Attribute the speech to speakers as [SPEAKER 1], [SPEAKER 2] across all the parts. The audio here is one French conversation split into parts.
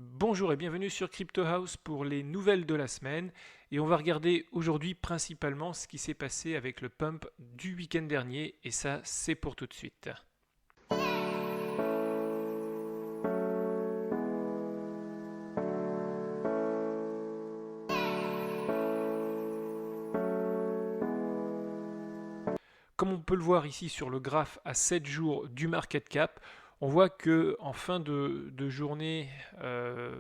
[SPEAKER 1] Bonjour et bienvenue sur Crypto House pour les nouvelles de la semaine. Et on va regarder aujourd'hui principalement ce qui s'est passé avec le pump du week-end dernier. Et ça, c'est pour tout de suite. Comme on peut le voir ici sur le graphe à 7 jours du market cap, on voit que en fin de journée,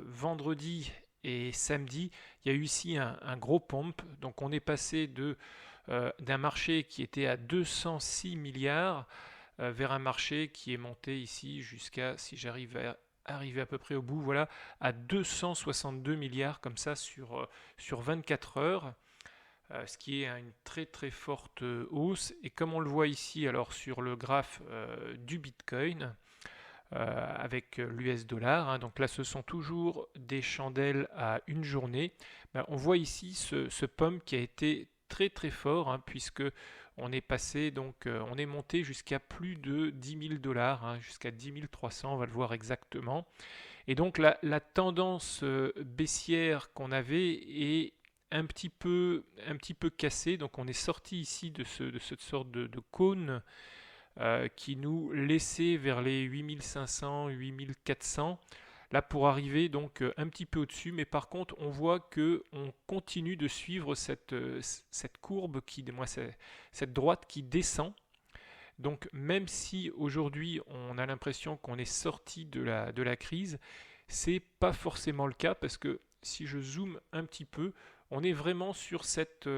[SPEAKER 1] vendredi et samedi, il y a eu ici un gros pump. Donc on est passé d'un marché qui était à 206 milliards vers un marché qui est monté ici jusqu'à, si j'arrive à arriver à peu près au bout, voilà, à 262 milliards comme ça sur 24 heures. Ce qui est une très très forte hausse. Et comme on le voit ici alors sur le graphe du Bitcoin avec l'US dollar, hein, donc là ce sont toujours des chandelles à une journée, ben, on voit ici ce pump qui a été très très fort, hein, puisque on est passé, donc on est monté jusqu'à plus de 10 000 dollars, hein, jusqu'à 10 300, on va le voir exactement. Et donc la tendance baissière qu'on avait est un petit peu cassée. Donc on est sorti ici de cette sorte de cône qui nous laissait vers les 8500, 8400. Là pour arriver donc un petit peu au-dessus, mais par contre on voit que on continue de suivre cette courbe cette droite qui descend. Donc même si aujourd'hui on a l'impression qu'on est sorti de la crise, c'est pas forcément le cas parce que si je zoome un petit peu, on est vraiment sur cette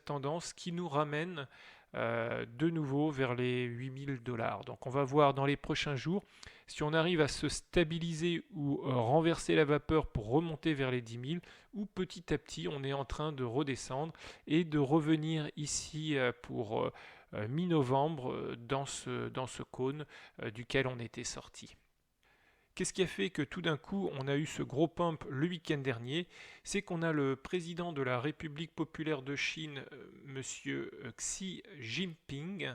[SPEAKER 1] tendance qui nous ramène de nouveau vers les 8000 dollars. Donc on va voir dans les prochains jours si on arrive à se stabiliser ou renverser la vapeur pour remonter vers les 10 000 ou petit à petit on est en train de redescendre et de revenir ici pour mi-novembre dans ce cône duquel on était sorti. Qu'est-ce qui a fait que tout d'un coup on a eu ce gros pump le week-end dernier? C'est qu'on a le président de la République populaire de Chine, monsieur Xi Jinping,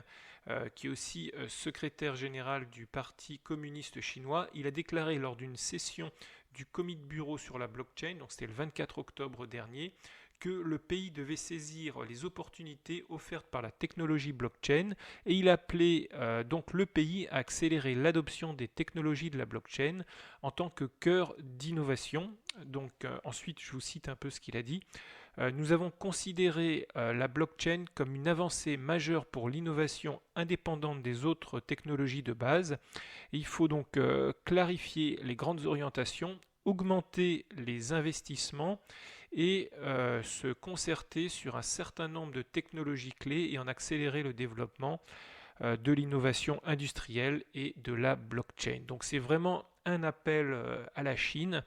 [SPEAKER 1] qui est aussi secrétaire général du Parti communiste chinois. Il a déclaré lors d'une session du comité de bureau sur la blockchain, donc c'était le 24 octobre dernier, que le pays devait saisir les opportunités offertes par la technologie blockchain et il a appelé donc le pays à accélérer l'adoption des technologies de la blockchain en tant que cœur d'innovation. Donc ensuite, je vous cite un peu ce qu'il a dit. Nous avons considéré la blockchain comme une avancée majeure pour l'innovation indépendante des autres technologies de base. Et il faut donc clarifier les grandes orientations, augmenter les investissements et se concerter sur un certain nombre de technologies clés et en accélérer le développement de l'innovation industrielle et de la blockchain. Donc c'est vraiment un appel à la Chine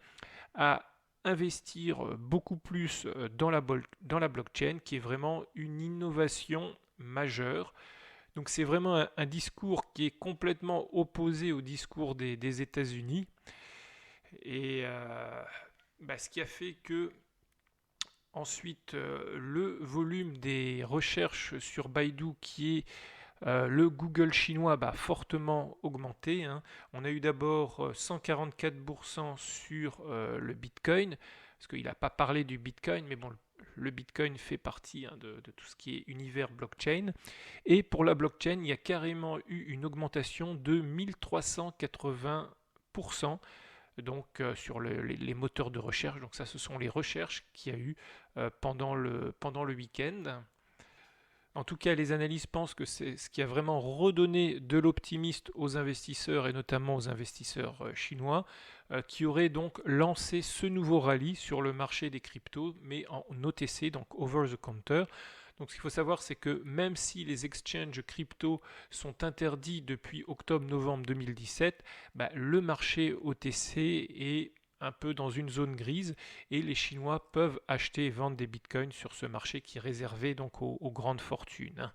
[SPEAKER 1] à investir beaucoup plus dans la blockchain qui est vraiment une innovation majeure. Donc c'est vraiment un discours qui est complètement opposé au discours des États-Unis et ce qui a fait que ensuite le volume des recherches sur Baidu qui est le Google chinois fortement augmenté, hein. On a eu d'abord 144% sur le Bitcoin, parce qu'il n'a pas parlé du Bitcoin, mais bon, le Bitcoin fait partie, hein, de tout ce qui est univers blockchain. Et pour la blockchain, il y a carrément eu une augmentation de 1380%, donc sur les moteurs de recherche. Donc ça, ce sont les recherches qu'il y a eu pendant le week-end. En tout cas, les analystes pensent que c'est ce qui a vraiment redonné de l'optimisme aux investisseurs et notamment aux investisseurs chinois qui auraient donc lancé ce nouveau rallye sur le marché des cryptos, mais en OTC, donc over the counter. Donc ce qu'il faut savoir, c'est que même si les exchanges crypto sont interdits depuis octobre-novembre 2017, le marché OTC est un peu dans une zone grise et les Chinois peuvent acheter et vendre des bitcoins sur ce marché qui est réservé donc aux grandes fortunes.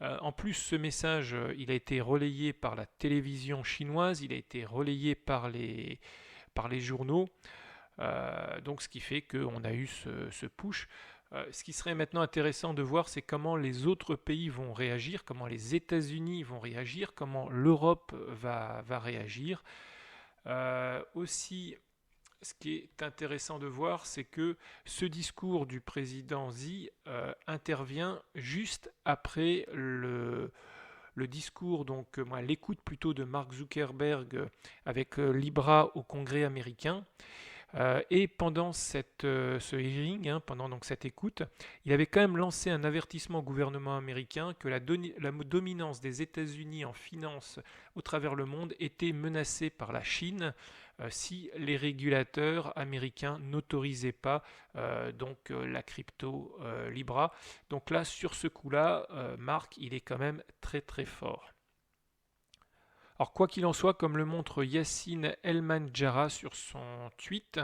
[SPEAKER 1] En plus, ce message, il a été relayé par la télévision chinoise, il a été relayé par les journaux, donc ce qui fait qu'on a eu ce push. Ce qui serait maintenant intéressant de voir, c'est comment les autres pays vont réagir, comment les États-Unis vont réagir, comment l'Europe va réagir. Aussi, ce qui est intéressant de voir, c'est que ce discours du président Xi intervient juste après le discours, donc l'écoute plutôt de Mark Zuckerberg avec Libra au Congrès américain. Et pendant ce hearing, pendant donc cette écoute, il avait quand même lancé un avertissement au gouvernement américain que la dominance des États-Unis en finance au travers le monde était menacée par la Chine si les régulateurs américains n'autorisaient pas la crypto Libra. Donc là, sur ce coup-là, Mark, il est quand même très très fort. Alors quoi qu'il en soit, comme le montre Yassine Elmanjara sur son tweet,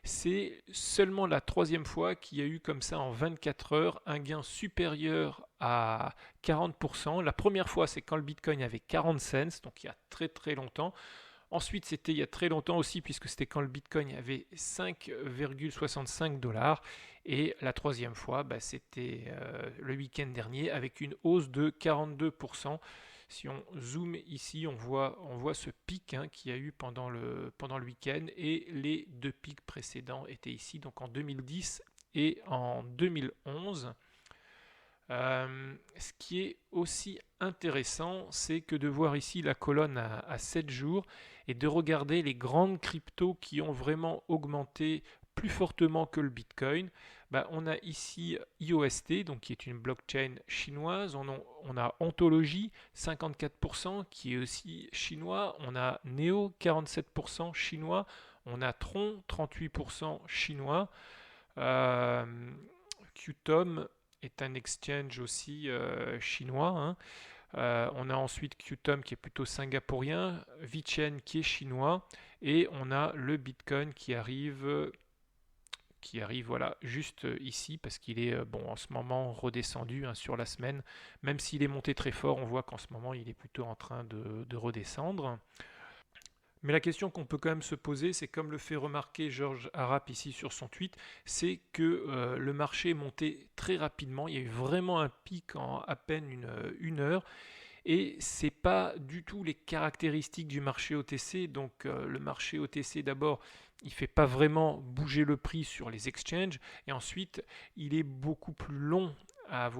[SPEAKER 1] c'est seulement la troisième fois qu'il y a eu comme ça en 24 heures un gain supérieur à 40%. La première fois, c'est quand le Bitcoin avait 40 cents, donc il y a très très longtemps. Ensuite, c'était il y a très longtemps aussi, puisque c'était quand le Bitcoin avait 5,65 $. Et la troisième fois, c'était le week-end dernier, avec une hausse de 42%. Si on zoome ici, on voit ce pic qu'il y a eu pendant le week-end, et les deux pics précédents étaient ici, donc en 2010 et en 2011. Ce qui est aussi intéressant, c'est que de voir ici la colonne à 7 jours et de regarder les grandes cryptos qui ont vraiment augmenté plus fortement que le Bitcoin. On a ici IOST, donc qui est une blockchain chinoise. On a Ontology, 54%, qui est aussi chinois. On a Neo, 47% chinois. On a Tron, 38% chinois. Qtom est un exchange aussi chinois. On a ensuite Qtom qui est plutôt singapourien, VeChain qui est chinois, et on a le Bitcoin qui arrive voilà juste ici parce qu'il est en ce moment redescendu sur la semaine. Même s'il est monté très fort, on voit qu'en ce moment il est plutôt en train de redescendre. Mais la question qu'on peut quand même se poser, c'est comme le fait remarquer Georges Arap ici sur son tweet, c'est que le marché est monté très rapidement. Il y a eu vraiment un pic en à peine une heure. Et ce n'est pas du tout les caractéristiques du marché OTC. Donc le marché OTC d'abord, il ne fait pas vraiment bouger le prix sur les exchanges. Et ensuite, il est beaucoup plus long à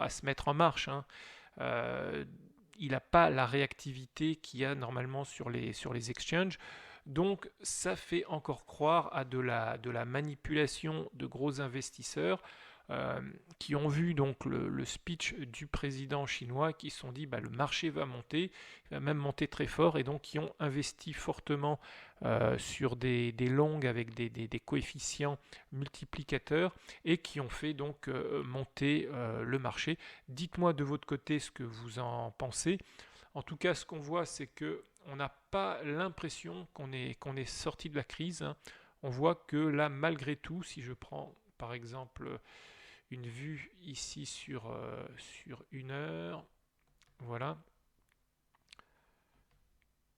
[SPEAKER 1] se mettre en marche. Il n'a pas la réactivité qu'il y a normalement sur les exchanges. Donc ça fait encore croire à de la manipulation de gros investisseurs qui ont vu donc le speech du président chinois, qui se sont dit le marché va monter, il va même monter très fort, et donc qui ont investi fortement sur des longues avec des coefficients multiplicateurs, et qui ont fait donc monter le marché. Dites-moi de votre côté ce que vous en pensez. En tout cas, ce qu'on voit, c'est que on n'a pas l'impression qu'on est sorti de la crise. On voit que là, malgré tout, si je prends par exemple une vue ici sur une heure, voilà,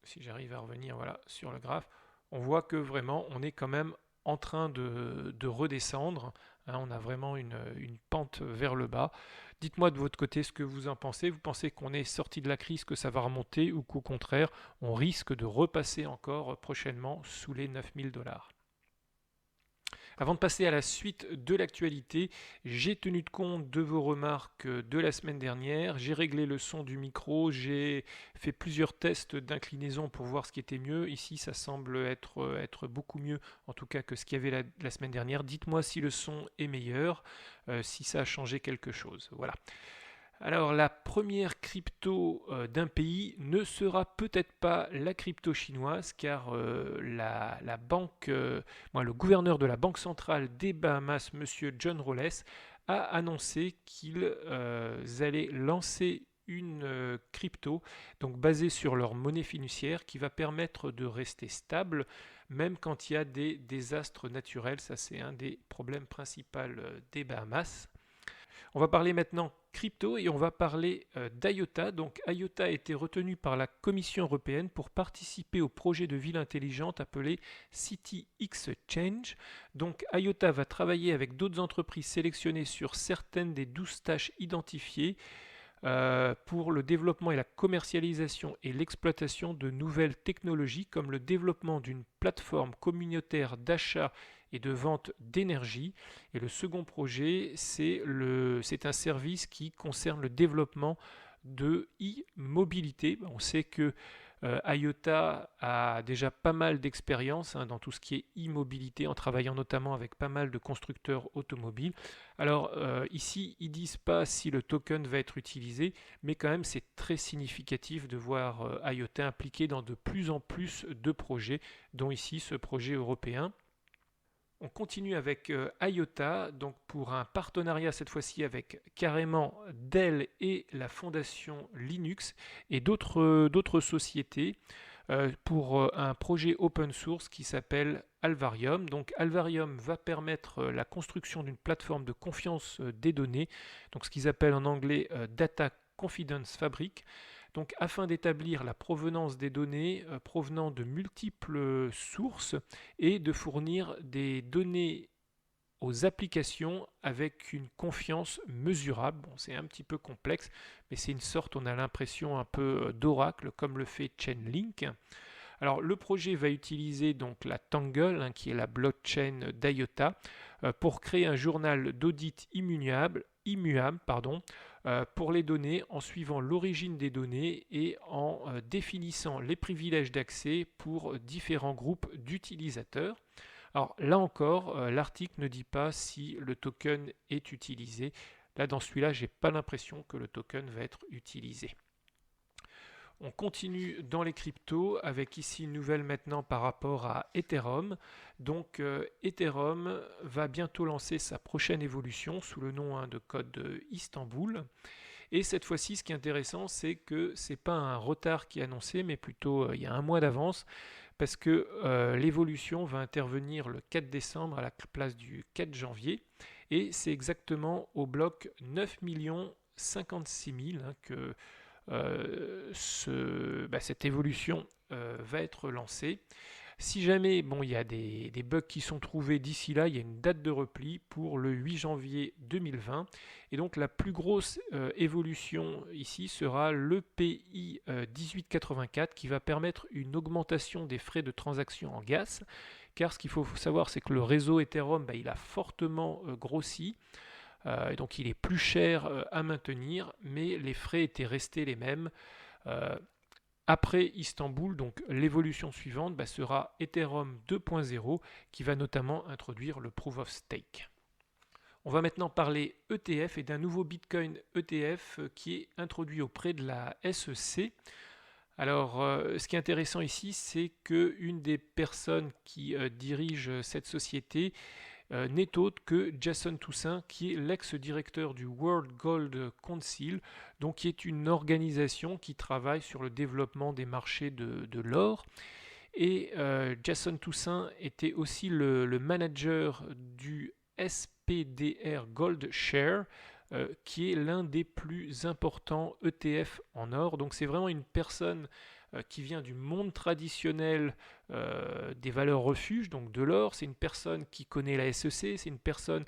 [SPEAKER 1] si j'arrive à revenir sur le graphe, on voit que vraiment on est quand même en train de redescendre. On a vraiment une pente vers le bas. Dites-moi de votre côté ce que vous en pensez. Vous pensez qu'on est sorti de la crise, que ça va remonter, ou qu'au contraire, on risque de repasser encore prochainement sous les 9000 $? Avant de passer à la suite de l'actualité, j'ai tenu compte de vos remarques de la semaine dernière. J'ai réglé le son du micro, j'ai fait plusieurs tests d'inclinaison pour voir ce qui était mieux. Ici, ça semble être beaucoup mieux, en tout cas, que ce qu'il y avait la semaine dernière. Dites-moi si le son est meilleur, si ça a changé quelque chose. Voilà. Alors la première crypto d'un pays ne sera peut-être pas la crypto chinoise, car la banque, le gouverneur de la Banque centrale des Bahamas, Monsieur John Rawls, a annoncé qu'ils allaient lancer une crypto donc basée sur leur monnaie fiduciaire, qui va permettre de rester stable même quand il y a des désastres naturels. Ça, c'est un des problèmes principaux des Bahamas. On va parler maintenant crypto, et on va parler d'IOTA. Donc IOTA a été retenu par la Commission européenne pour participer au projet de ville intelligente appelé City Exchange. Donc IOTA va travailler avec d'autres entreprises sélectionnées sur certaines des 12 tâches identifiées pour le développement et la commercialisation et l'exploitation de nouvelles technologies comme le développement d'une plateforme communautaire d'achat et de vente d'énergie. Et le second projet, c'est un service qui concerne le développement de e-mobilité. On sait que IOTA a déjà pas mal d'expérience dans tout ce qui est e-mobilité, en travaillant notamment avec pas mal de constructeurs automobiles. Alors ici, ils ne disent pas si le token va être utilisé, mais quand même c'est très significatif de voir IOTA impliqué dans de plus en plus de projets, dont ici ce projet européen. On continue avec IOTA, donc pour un partenariat cette fois-ci avec carrément Dell et la fondation Linux et d'autres sociétés pour un projet open source qui s'appelle Alvarium. Donc Alvarium va permettre la construction d'une plateforme de confiance des données, donc ce qu'ils appellent en anglais Data Confidence Fabric. Donc, afin d'établir la provenance des données provenant de multiples sources et de fournir des données aux applications avec une confiance mesurable. Bon, c'est un petit peu complexe, mais c'est une sorte, on a l'impression un peu d'oracle, comme le fait Chainlink. Alors, le projet va utiliser donc la Tangle, qui est la blockchain d'IOTA, pour créer un journal d'audit immuable, pour les données en suivant l'origine des données et en définissant les privilèges d'accès pour différents groupes d'utilisateurs. Alors là encore, l'article ne dit pas si le token est utilisé. Là, dans celui-là, je n'ai pas l'impression que le token va être utilisé. On continue dans les cryptos avec ici une nouvelle maintenant par rapport à Ethereum. Donc Ethereum va bientôt lancer sa prochaine évolution sous le nom de code Istanbul. Et cette fois-ci, ce qui est intéressant, c'est que ce n'est pas un retard qui est annoncé, mais plutôt il y a un mois d'avance, parce que l'évolution va intervenir le 4 décembre à la place du 4 janvier. Et c'est exactement au bloc 9 056 000 que cette évolution va être lancée. Si jamais il y a des bugs qui sont trouvés d'ici là, il y a une date de repli pour le 8 janvier 2020. Et donc la plus grosse évolution ici sera l'EPI 1884 qui va permettre une augmentation des frais de transaction en gaz. Car ce qu'il faut savoir, c'est que le réseau Ethereum, il a fortement grossi. Donc il est plus cher à maintenir, mais les frais étaient restés les mêmes. Après Istanbul, donc l'évolution suivante sera Ethereum 2.0 qui va notamment introduire le Proof of Stake. On va maintenant parler ETF et d'un nouveau Bitcoin ETF qui est introduit auprès de la SEC. Alors, ce qui est intéressant ici, c'est qu'une des personnes qui dirige cette société n'est autre que Jason Toussaint, qui est l'ex-directeur du World Gold Council, donc qui est une organisation qui travaille sur le développement des marchés de l'or. Et Jason Toussaint était aussi le manager du SPDR Gold Share, qui est l'un des plus importants ETF en or. Donc c'est vraiment une personne qui vient du monde traditionnel des valeurs refuges, donc de l'or. C'est une personne qui connaît la SEC, c'est une personne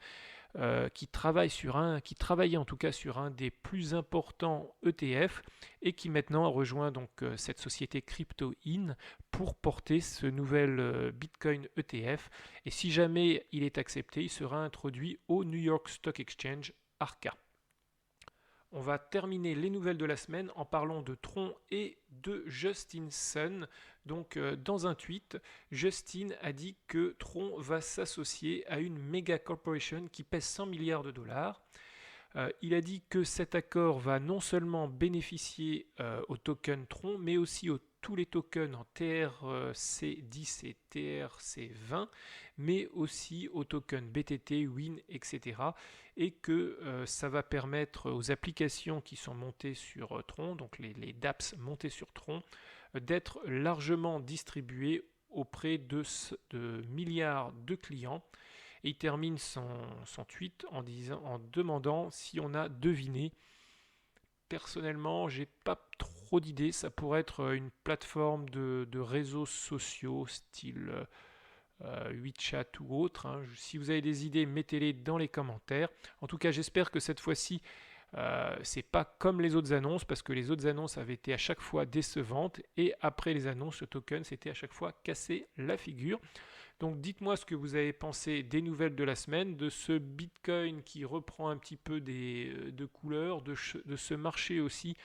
[SPEAKER 1] qui travaillait en tout cas sur un des plus importants ETF et qui maintenant a rejoint donc cette société CryptoIn pour porter ce nouvel Bitcoin ETF. Et si jamais il est accepté, il sera introduit au New York Stock Exchange ARCA. On va terminer les nouvelles de la semaine en parlant de Tron et de Justin Sun. Donc dans un tweet, Justin a dit que Tron va s'associer à une méga corporation qui pèse 100 milliards de dollars. Il a dit que cet accord va non seulement bénéficier au token Tron, mais aussi tous les tokens en TRC10 et TRC20, mais aussi aux tokens BTT, WIN, etc. Et que ça va permettre aux applications qui sont montées sur Tron, donc les dApps montées sur Tron, d'être largement distribuées auprès de milliards de clients. Et il termine son tweet en demandant si on a deviné. Personnellement, j'ai pas trop d'idées. Ça pourrait être une plateforme de réseaux sociaux style WeChat ou autre. Si vous avez des idées, mettez-les dans les commentaires. En tout cas, j'espère que cette fois-ci, C'est pas comme les autres annonces, parce que les autres annonces avaient été à chaque fois décevantes, et après les annonces, le token s'était à chaque fois cassé la figure. Donc dites-moi ce que vous avez pensé des nouvelles de la semaine, de ce Bitcoin qui reprend un petit peu de couleurs, de ce marché aussi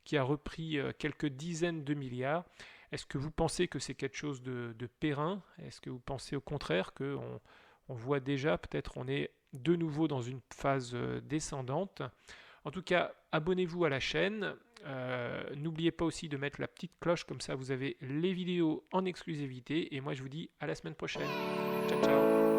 [SPEAKER 1] qui a repris quelques dizaines de milliards. Est-ce que vous pensez que c'est quelque chose de périn? Est-ce que vous pensez au contraire qu'on on voit déjà, peut-être on est de nouveau dans une phase descendante? En tout cas, abonnez-vous à la chaîne. N'oubliez pas aussi de mettre la petite cloche, comme ça vous avez les vidéos en exclusivité. Et moi je vous dis à la semaine prochaine. Ciao ciao.